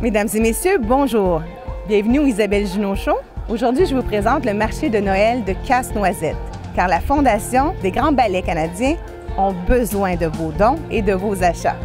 Mesdames et messieurs, bonjour. Bienvenue au Isabelle Junot Show. Aujourd'hui, je vous présente le marché de Noël de Casse-Noisette, car la Fondation des Grands Ballets canadiens ont besoin de vos dons et de vos achats.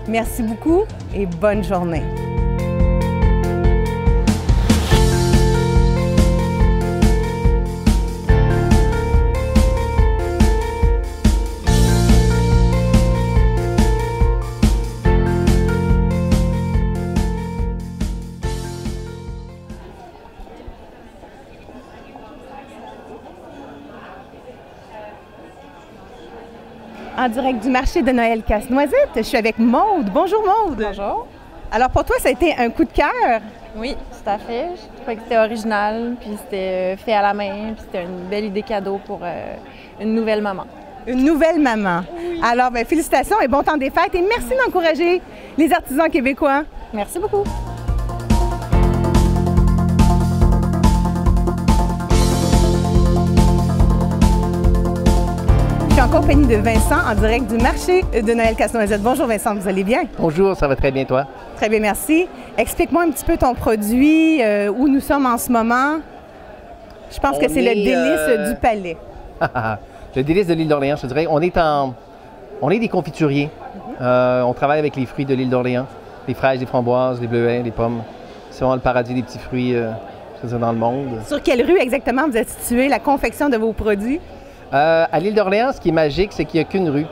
Merci beaucoup et bonne journée. En direct du marché de Noël Casse-Noisette, je suis avec Maude. Bonjour Maude. Bonjour. Alors pour toi, ça a été un coup de cœur? Oui, tout à fait. Je trouvais que c'était original, puis c'était fait à la main, puis c'était une belle idée cadeau pour une nouvelle maman. Une nouvelle maman. Oui. Alors, félicitations et bon temps des fêtes et merci d'encourager les artisans québécois. Merci beaucoup. Je suis en compagnie de Vincent en direct du marché de Noël Casse-Noisette. Bonjour Vincent, vous allez bien? Bonjour, ça va très bien toi? Très bien, merci. Explique-moi un petit peu ton produit, où nous sommes en ce moment. Je pense que c'est le délice du palais. Le délice de l'île d'Orléans, je te dirais. On est des confituriers. On travaille avec les fruits de l'île d'Orléans. Les fraises, les framboises, les bleuets, les pommes. C'est vraiment le paradis des petits fruits dans le monde. Sur quelle rue exactement vous êtes situé, la confection de vos produits? À l'île d'Orléans, ce qui est magique, c'est qu'il n'y a qu'une rue.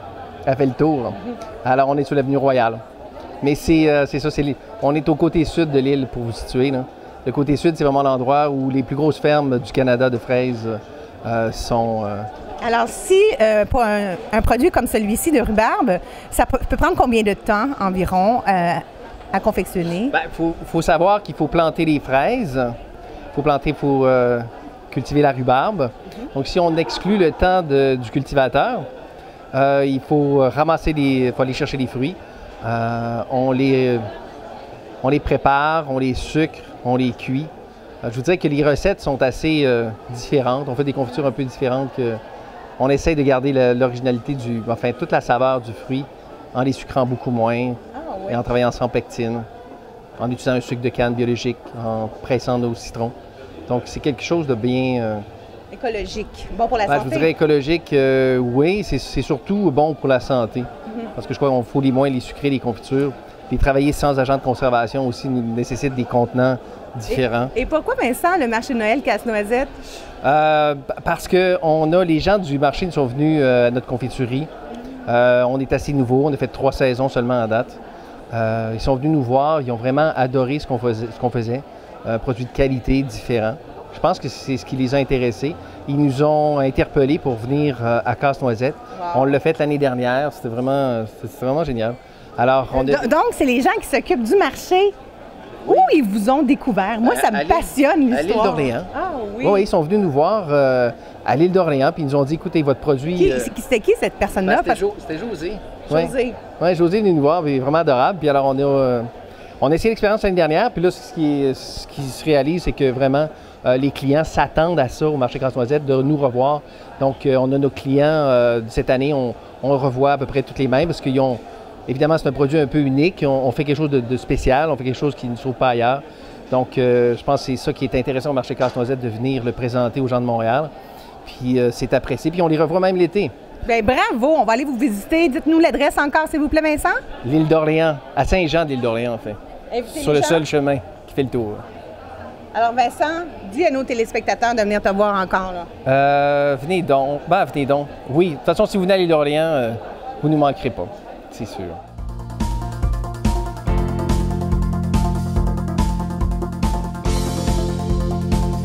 Elle fait le tour. Alors, on est sur l'avenue Royale. Mais c'est ça, on est au côté sud de l'île, pour vous situer, là. Le côté sud, c'est vraiment l'endroit où les plus grosses fermes du Canada de fraises sont... Alors, si pour un produit comme celui-ci de rhubarbe, ça peut prendre combien de temps environ à confectionner? Bien, faut savoir qu'il faut planter les fraises. Il faut cultiver la rhubarbe. Donc, si on exclut le temps du cultivateur, il faut aller chercher les fruits. On les prépare, on les sucre, on les cuit. Je vous dirais que les recettes sont assez différentes. On fait des confitures un peu différentes. On essaye de garder l'originalité toute la saveur du fruit en les sucrant beaucoup moins et en travaillant sans pectine, en utilisant un sucre de canne biologique, en pressant nos citrons. Donc, c'est quelque chose de bien... écologique, bon pour la santé? Je vous dirais écologique, oui, c'est surtout bon pour la santé. Parce que je crois qu'il faut moins les sucrer, les confitures. Puis travailler sans agent de conservation aussi nécessite des contenants différents. Et pourquoi, Vincent, le marché de Noël Casse-Noisette? Parce que les gens du marché sont venus à notre confiturerie. On est assez nouveau, on a fait 3 saisons seulement à date. Ils sont venus nous voir, ils ont vraiment adoré ce qu'on faisait. Produits de qualité différents. Je pense que c'est ce qui les a intéressés. Ils nous ont interpellés pour venir à Casse-Noisette. Wow. On l'a fait l'année dernière. C'était vraiment génial. Alors, Donc, c'est les gens qui s'occupent du marché. Où ils vous ont découvert? Moi, ça me passionne, l'histoire. À l'île d'Orléans. Ah oui? Oui, ils sont venus nous voir à l'île d'Orléans, puis ils nous ont dit, écoutez, votre produit... C'était qui, cette personne-là? C'était José. José. Oui, José est venu nous voir, il est vraiment adorable. Puis alors, on a essayé l'expérience l'année dernière, puis là, ce qui se réalise, c'est que vraiment, les clients s'attendent à ça au marché Casse-Noisette, de nous revoir. Donc, on a nos clients, cette année, on revoit à peu près toutes les mêmes, parce qu'ils ont... Évidemment, c'est un produit un peu unique. On fait quelque chose de spécial, on fait quelque chose qui ne se trouve pas ailleurs. Donc, je pense que c'est ça qui est intéressant au marché Casse-Noisette, de venir le présenter aux gens de Montréal. Puis, c'est apprécié. Puis, on les revoit même l'été. Bien, bravo! On va aller vous visiter. Dites-nous l'adresse encore, s'il vous plaît, Vincent. L'île d'Orléans, à Saint-Jean de l'île d'Orléans, en fait. Sur le seul chemin qui fait le tour. Alors, Vincent, dis à nos téléspectateurs de venir te voir encore, là. Venez donc. Venez donc. Oui, de toute façon, si vous venez à l'île d'Orléans, vous ne nous manquerez pas. C'est sûr.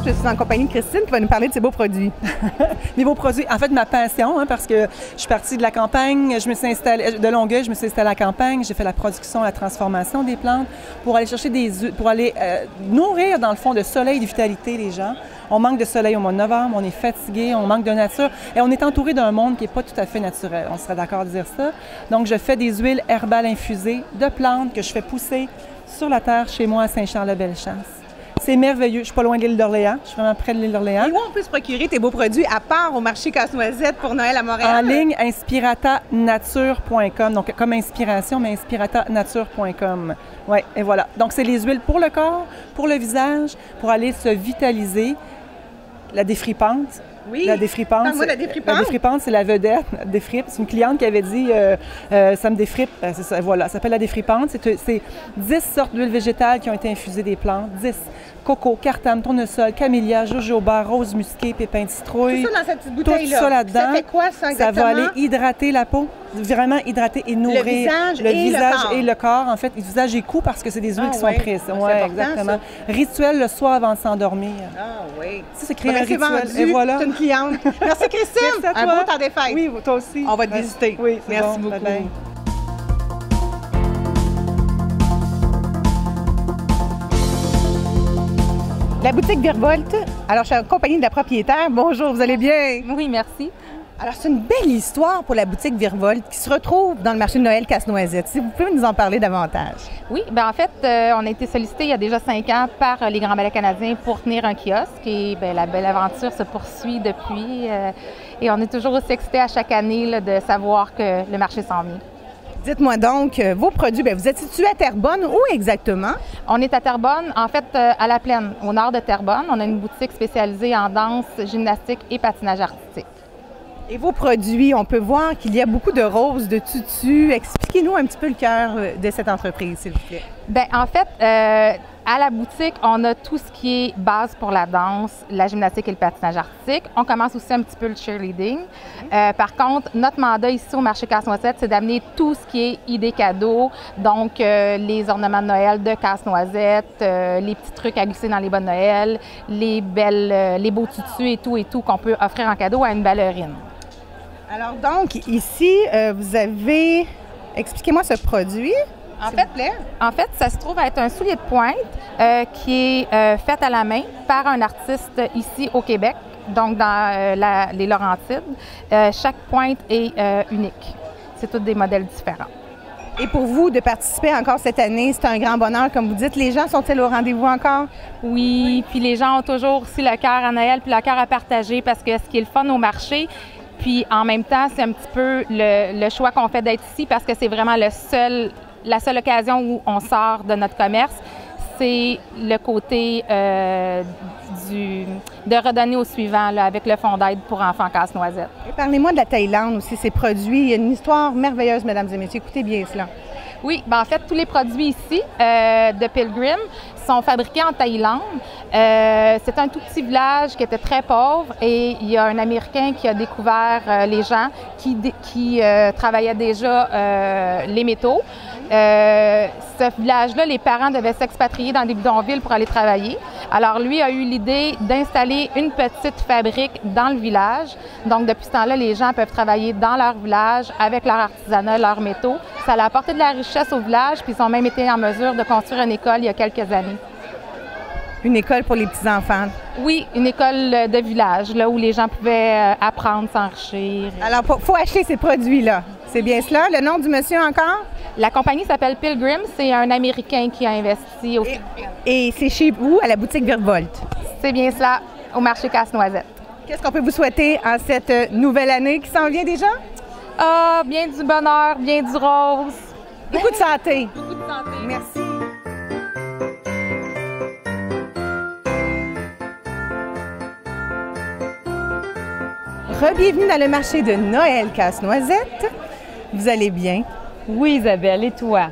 Je suis en compagnie de Christine qui va nous parler de ses beaux produits. Mes beaux produits. En fait, ma passion, parce que je suis partie de la campagne, je me suis installée de Longueuil, je me suis installée à la campagne, j'ai fait la production, la transformation des plantes pour aller chercher pour aller nourrir, dans le fond, de soleil et de vitalité les gens. On manque de soleil au mois de novembre, on est fatigué, on manque de nature et on est entouré d'un monde qui n'est pas tout à fait naturel. On serait d'accord de dire ça. Donc, je fais des huiles herbales infusées de plantes que je fais pousser sur la terre chez moi à Saint-Charles-de-Bellechasse. C'est merveilleux. Je suis pas loin de l'île d'Orléans. Je suis vraiment près de l'île d'Orléans. Et où on peut se procurer tes beaux produits à part au marché Casse-Noisette pour Noël à Montréal? En ligne, inspiratanature.com. Donc, comme inspiration, mais inspiratanature.com. Oui, et voilà. Donc, c'est les huiles pour le corps, pour le visage, pour aller se vitaliser. La défripante. Oui. La défripante. Parle-moi de la défripante. La défripante, c'est la vedette. Défripe. C'est une cliente qui avait dit ça me défripe. C'est ça, voilà. Ça s'appelle la défripante. C'est 10 sortes d'huiles végétales qui ont été infusées des plantes. 10. Coco, cartame, tournesol, camélia, jojoba, rose musquée, pépins de citrouille. Tout ça dans cette petite bouteille-là. Tout ça là-dedans. Ça fait quoi, ça, exactement? Ça va aller hydrater la peau, vraiment hydrater et nourrir le visage et le corps. En fait, le visage et cou parce que c'est des huiles qui sont prises. Oui, exactement. Ça. Rituel le soir avant de s'endormir. Ah oui. Ça, c'est créer un rituel. Vendu, et voilà. C'est une cliente. Merci Christine. Merci à toi. Un beau temps des fêtes. Oui, toi aussi. On va te visiter. Oui, merci bon. beaucoup. Bye bye. La boutique Virvolt. Alors, je suis accompagnée de la propriétaire. Bonjour, vous allez bien? Oui, merci. Alors, c'est une belle histoire pour la boutique Virvolt qui se retrouve dans le marché de Noël Casse-Noisette. Si vous pouvez nous en parler davantage. Oui, bien en fait, on a été sollicité il y a déjà 5 ans par les Grands Ballets canadiens pour tenir un kiosque et bien, la belle aventure se poursuit depuis et on est toujours aussi excités à chaque année là, de savoir que le marché s'en vient. Dites-moi donc, vos produits, bien, vous êtes situé à Terrebonne, où exactement? On est à Terrebonne, en fait, à La Plaine, au nord de Terrebonne. On a une boutique spécialisée en danse, gymnastique et patinage artistique. Et vos produits, on peut voir qu'il y a beaucoup de roses, de tutus. Expliquez-nous un petit peu le cœur de cette entreprise, s'il vous plaît. Bien, en fait, à la boutique, on a tout ce qui est base pour la danse, la gymnastique et le patinage artistique. On commence aussi un petit peu le cheerleading. Par contre, notre mandat ici au marché Casse-Noisette, c'est d'amener tout ce qui est idées cadeaux, donc les ornements de Noël de Casse-Noisette, les petits trucs à glisser dans les bonnes Noël, les beaux tutus et tout qu'on peut offrir en cadeau à une ballerine. Alors donc, ici, vous avez... Expliquez-moi ce produit. En fait, ça se trouve à être un soulier de pointe qui est fait à la main par un artiste ici au Québec, donc dans les Laurentides. Chaque pointe est unique. C'est tous des modèles différents. Et pour vous, de participer encore cette année, c'est un grand bonheur, comme vous dites. Les gens sont-ils au rendez-vous encore? Oui, puis les gens ont toujours aussi le cœur à Noël puis le cœur à partager parce que ce qui est le fun au marché, puis en même temps, c'est un petit peu le choix qu'on fait d'être ici parce que c'est vraiment la seule occasion où on sort de notre commerce, c'est le côté de redonner au suivant là, avec le fonds d'aide pour enfants Casse-Noisette. Et parlez-moi de la Thaïlande aussi, ces produits. Il y a une histoire merveilleuse, mesdames et messieurs. Écoutez bien cela. Oui, bien en fait, tous les produits ici de Pilgrim sont fabriqués en Thaïlande. C'est un tout petit village qui était très pauvre et il y a un Américain qui a découvert les gens qui travaillaient déjà les métaux. Ce village-là, les parents devaient s'expatrier dans des bidonvilles pour aller travailler. Alors lui a eu l'idée d'installer une petite fabrique dans le village. Donc depuis ce temps-là, les gens peuvent travailler dans leur village avec leur artisanat, leurs métaux. Ça a apporté de la richesse au village, puis ils ont même été en mesure de construire une école il y a quelques années. Une école pour les petits-enfants? Oui, une école de village, là où les gens pouvaient apprendre, s'enrichir. Alors, il faut acheter ces produits-là. C'est bien cela? Le nom du monsieur encore? La compagnie s'appelle Pilgrim. C'est un Américain qui a investi au... Et c'est chez vous, à la boutique Virvolt? C'est bien cela, au marché Casse-Noisette. Qu'est-ce qu'on peut vous souhaiter en cette nouvelle année qui s'en vient déjà? Ah, bien du bonheur, bien du rose. Beaucoup de santé. Beaucoup de santé. Merci. Bienvenue dans le marché de Noël Casse-Noisette. Vous allez bien? Oui, Isabelle, et toi?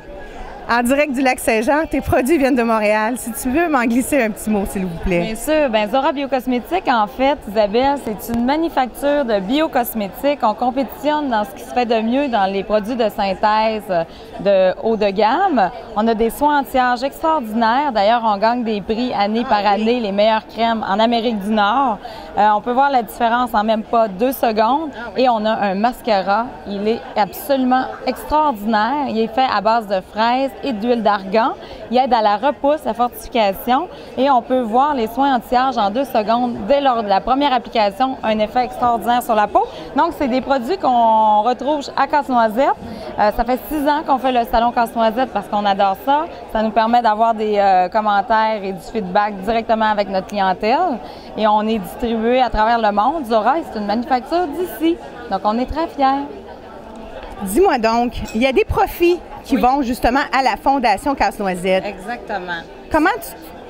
En direct du Lac-Saint-Jean, tes produits viennent de Montréal. Si tu veux m'en glisser un petit mot, s'il vous plaît. Bien sûr. Bien, Zora Biocosmétique, en fait, Isabelle, c'est une manufacture de biocosmétiques. On compétitionne dans ce qui se fait de mieux dans les produits de synthèse de haut de gamme. On a des soins anti-âge extraordinaires. D'ailleurs, on gagne des prix année par année, les meilleures crèmes en Amérique du Nord. On peut voir la différence en même pas 2 secondes. Et on a un mascara. Il est absolument extraordinaire. Il est fait à base de fraises, et d'huile d'argan. Il aide à la repousse, la fortification et on peut voir les soins anti-âge en 2 secondes dès lors de la première application, un effet extraordinaire sur la peau. Donc, c'est des produits qu'on retrouve à Casse-Noisette. Ça fait 6 ans qu'on fait le salon Casse-Noisette parce qu'on adore ça. Ça nous permet d'avoir des commentaires et du feedback directement avec notre clientèle. Et on est distribué à travers le monde. Zora, c'est une manufacture d'ici. Donc, on est très fiers. Dis-moi donc, il y a des profits qui vont justement à la Fondation Casse-Noisette. Exactement.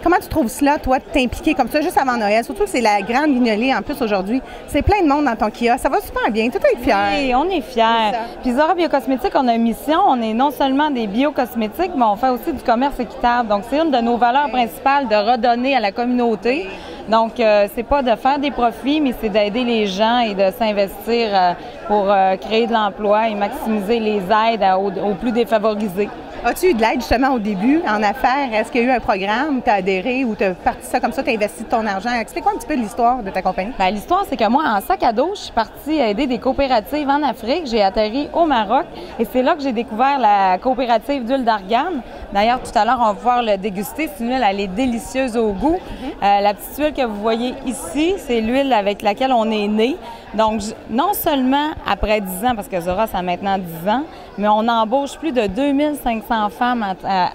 Comment tu trouves cela, toi, de t'impliquer comme ça juste avant Noël? Surtout que c'est la grande guignolée en plus aujourd'hui. C'est plein de monde dans ton kiosque. Ça va super bien. Tout est fier. Oui, on est fiers. Puis Zora Biocosmétiques, on a une mission. On est non seulement des biocosmétiques, mais on fait aussi du commerce équitable. Donc, c'est une de nos valeurs principales de redonner à la communauté. Donc, c'est pas de faire des profits, mais c'est d'aider les gens et de s'investir pour créer de l'emploi et maximiser les aides aux plus défavorisés. As-tu eu de l'aide justement au début en affaires? Est-ce qu'il y a eu un programme, tu as adhéré ou tu as parti ça comme ça, tu as investi ton argent? Explique-moi un petit peu l'histoire de ta compagnie. Bien, l'histoire, c'est que moi, en sac à dos, je suis partie aider des coopératives en Afrique. J'ai atterri au Maroc et c'est là que j'ai découvert la coopérative d'huile d'argan. D'ailleurs, tout à l'heure, on va pouvoir le déguster. C'est une huile, elle est délicieuse au goût. La petite huile que vous voyez ici, c'est l'huile avec laquelle on est né. Donc, non seulement après 10 ans, parce que Zora, ça a maintenant 10 ans, mais on embauche plus de 2500 femmes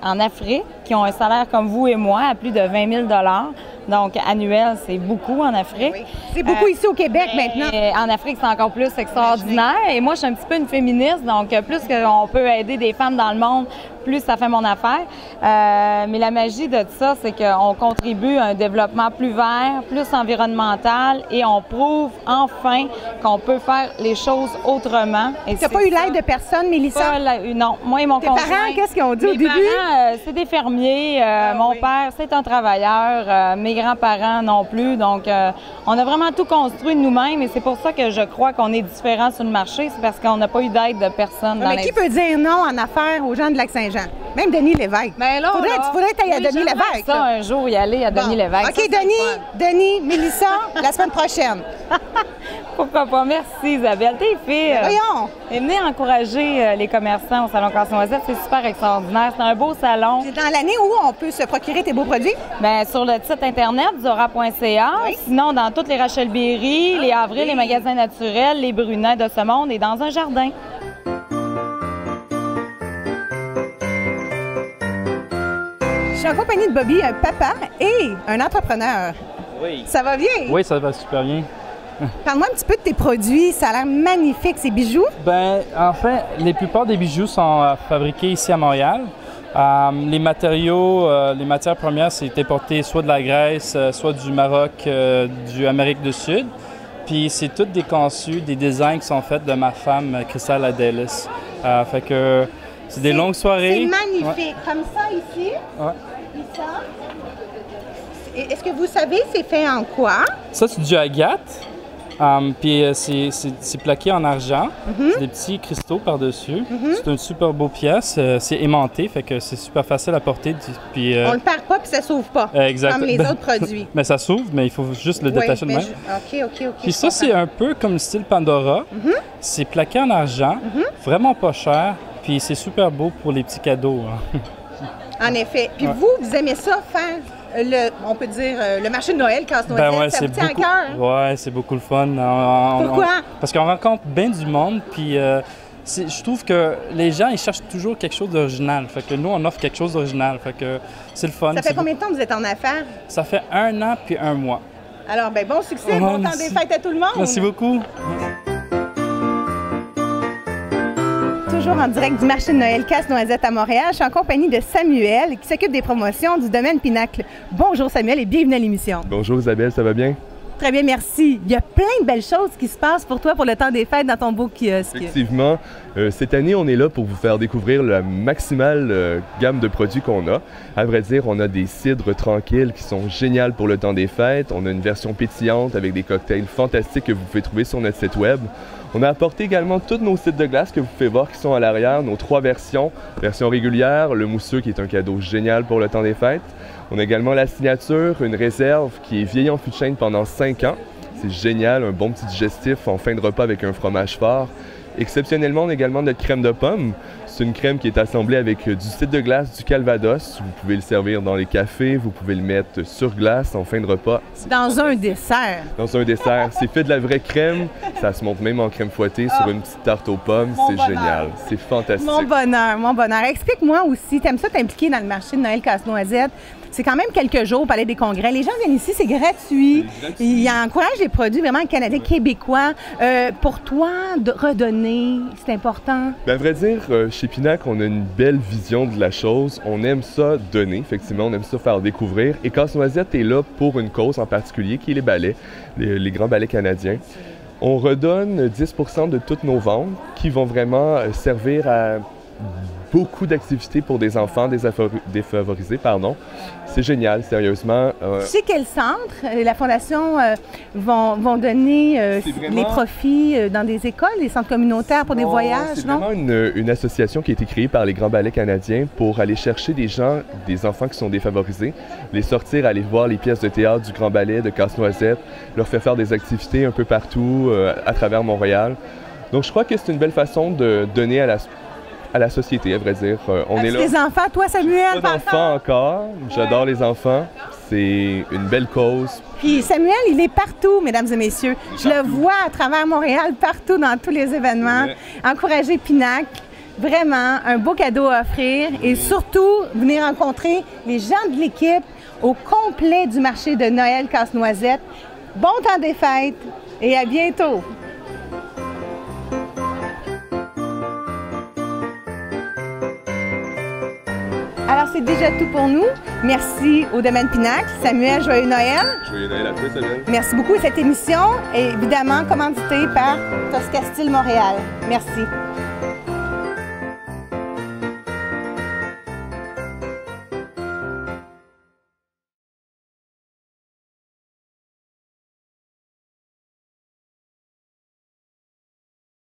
en Afrique qui ont un salaire comme vous et moi à plus de 20 000 $. Donc, annuel, c'est beaucoup en Afrique. Oui. C'est beaucoup ici au Québec maintenant. En Afrique, c'est encore plus extraordinaire. Et moi, je suis un petit peu une féministe, donc plus qu'on peut aider des femmes dans le monde, plus ça fait mon affaire. Mais la magie de ça, c'est qu'on contribue à un développement plus vert, plus environnemental et on prouve enfin qu'on peut faire les choses autrement. Tu n'as pas eu l'aide de personne, Mélissa? Non. Moi et mon conjoint. Tes parents, qu'est-ce qu'ils ont dit au début? Mes parents, c'est des fermiers. Mon père, c'est un travailleur. Mes grands-parents non plus. Donc, on a vraiment tout construit nous-mêmes et c'est pour ça que je crois qu'on est différents sur le marché. C'est parce qu'on n'a pas eu d'aide de personne. Mais qui peut dire non en affaires aux gens de Lac-Saint-Jean? Même Denis Lévesque. Ben là, faudrait que tu ailles à Denis Lévesque. Ça, un jour, y aller à Denis Lévesque. OK, Denis, Mélissa, la semaine prochaine. Pourquoi pas? Merci, Isabelle. T'es fille. Voyons. Et venez encourager les commerçants au Salon Casse-Noisette. C'est super extraordinaire. C'est un beau salon. C'est dans l'année où on peut se procurer tes beaux produits? Bien, sur le site Internet, zora.ca. Oui. Sinon, dans toutes les Rachel Berry, les Avril, les magasins naturels, les Brunets de ce monde et dans un jardin. Je suis en compagnie de Bobby, un papa et un entrepreneur. Oui. Ça va bien? Oui, ça va super bien. Parle-moi un petit peu de tes produits. Ça a l'air magnifique, ces bijoux. Ben, en fait, la plupart des bijoux sont fabriqués ici à Montréal. Les matériaux, les matières premières, c'est importé soit de la Grèce, soit du Maroc, du Amérique du Sud. Puis c'est toutes des conçus, des designs qui sont faits de ma femme, Crystal Adelis. Fait que c'est des longues soirées. C'est magnifique. Ouais. Comme ça ici. Ouais. Et ça. Est-ce que vous savez c'est fait en quoi? Ça, c'est du agate. Puis c'est plaqué en argent. C'est des petits cristaux par-dessus. C'est une super beau pièce. C'est aimanté, fait que c'est super facile à porter. Puis, on le perd pas puis ça s'ouvre pas. Exact. Comme les autres produits. Mais ça s'ouvre, mais il faut juste le détacher de même. OK. Puis ça, c'est un peu comme le style Pandora. C'est plaqué en argent, vraiment pas cher. Puis c'est super beau pour les petits cadeaux. Hein. En effet. Puis vous aimez ça faire? On peut dire le marché de Noël Casse-Noisette, ben ouais, ça vous tient à cœur? Oui, c'est beaucoup le fun. Pourquoi? Parce qu'on rencontre bien du monde, puis je trouve que les gens, ils cherchent toujours quelque chose d'original. Fait que nous, on offre quelque chose d'original. Fait que c'est le fun. Ça fait combien de temps que vous êtes en affaires? Ça fait 1 an puis 1 mois. Alors, ben bon succès, bon temps des fêtes à tout le monde! Merci beaucoup! Toujours en direct du marché de Noël Casse-Noisette à Montréal. Je suis en compagnie de Samuel qui s'occupe des promotions du domaine Pinacle. Bonjour Samuel et bienvenue à l'émission. Bonjour Isabelle, ça va bien? Très bien, merci. Il y a plein de belles choses qui se passent pour toi pour le temps des fêtes dans ton beau kiosque. Effectivement. Cette année, on est là pour vous faire découvrir la maximale gamme de produits qu'on a. À vrai dire, on a des cidres tranquilles qui sont géniales pour le temps des fêtes. On a une version pétillante avec des cocktails fantastiques que vous pouvez trouver sur notre site web. On a apporté également tous nos cidres de glace que vous pouvez voir qui sont à l'arrière, nos 3 versions. Version régulière, le mousseux qui est un cadeau génial pour le temps des fêtes. On a également la signature, une réserve qui est vieillie en fût de chêne pendant 5 ans. C'est génial, un bon petit digestif en fin de repas avec un fromage fort. Exceptionnellement, on a également notre crème de pomme. C'est une crème qui est assemblée avec du cidre de glace, du calvados. Vous pouvez le servir dans les cafés, vous pouvez le mettre sur glace en fin de repas. Dans un dessert. Dans un dessert. C'est fait de la vraie crème. Ça se monte même en crème fouettée sur une petite tarte aux pommes. C'est génial. C'est fantastique. Mon bonheur, mon bonheur. Explique-moi aussi, t'aimes ça t'impliquer dans le marché de Noël Casse-Noisette? C'est quand même quelques jours au Palais des Congrès. Les gens viennent ici, c'est gratuit. Ils encouragent les produits vraiment canadiens, québécois. Pour toi, de redonner, c'est important? Bien, à vrai dire, chez Pinac, on a une belle vision de la chose. On aime ça donner, effectivement. On aime ça faire découvrir. Et Casse-Noisette est là pour une cause en particulier, qui est les ballets, les grands ballets canadiens. On redonne 10 % de toutes nos ventes qui vont vraiment servir à beaucoup d'activités pour des enfants défavorisés. C'est génial, sérieusement. Tu sais quel centre la Fondation vont donner les profits dans des écoles, des centres communautaires pour des voyages, c'est non? vraiment une association qui a été créée par les Grands Ballets canadiens pour aller chercher des enfants qui sont défavorisés, les sortir, aller voir les pièces de théâtre du Grand Ballet, de Casse-Noisette, leur faire des activités un peu partout à travers Montréal. Donc je crois que c'est une belle façon de donner à la société, à vrai dire. On est là. Les enfants, toi, Samuel? Pas d'enfants encore. J'adore les enfants. C'est une belle cause. Puis Samuel, il est partout, mesdames et messieurs. Je le vois à travers Montréal, partout dans tous les événements. Encourager Pinac. Vraiment, un beau cadeau à offrir. Et surtout, venir rencontrer les gens de l'équipe au complet du marché de Noël Casse-Noisette. Bon temps des fêtes et à bientôt! Alors, c'est déjà tout pour nous. Merci au Domaine Pinac. Samuel, joyeux Noël. Joyeux Noël à toi, Samuel. Merci beaucoup. Cette émission est évidemment commanditée par Tosca Style Montréal. Merci.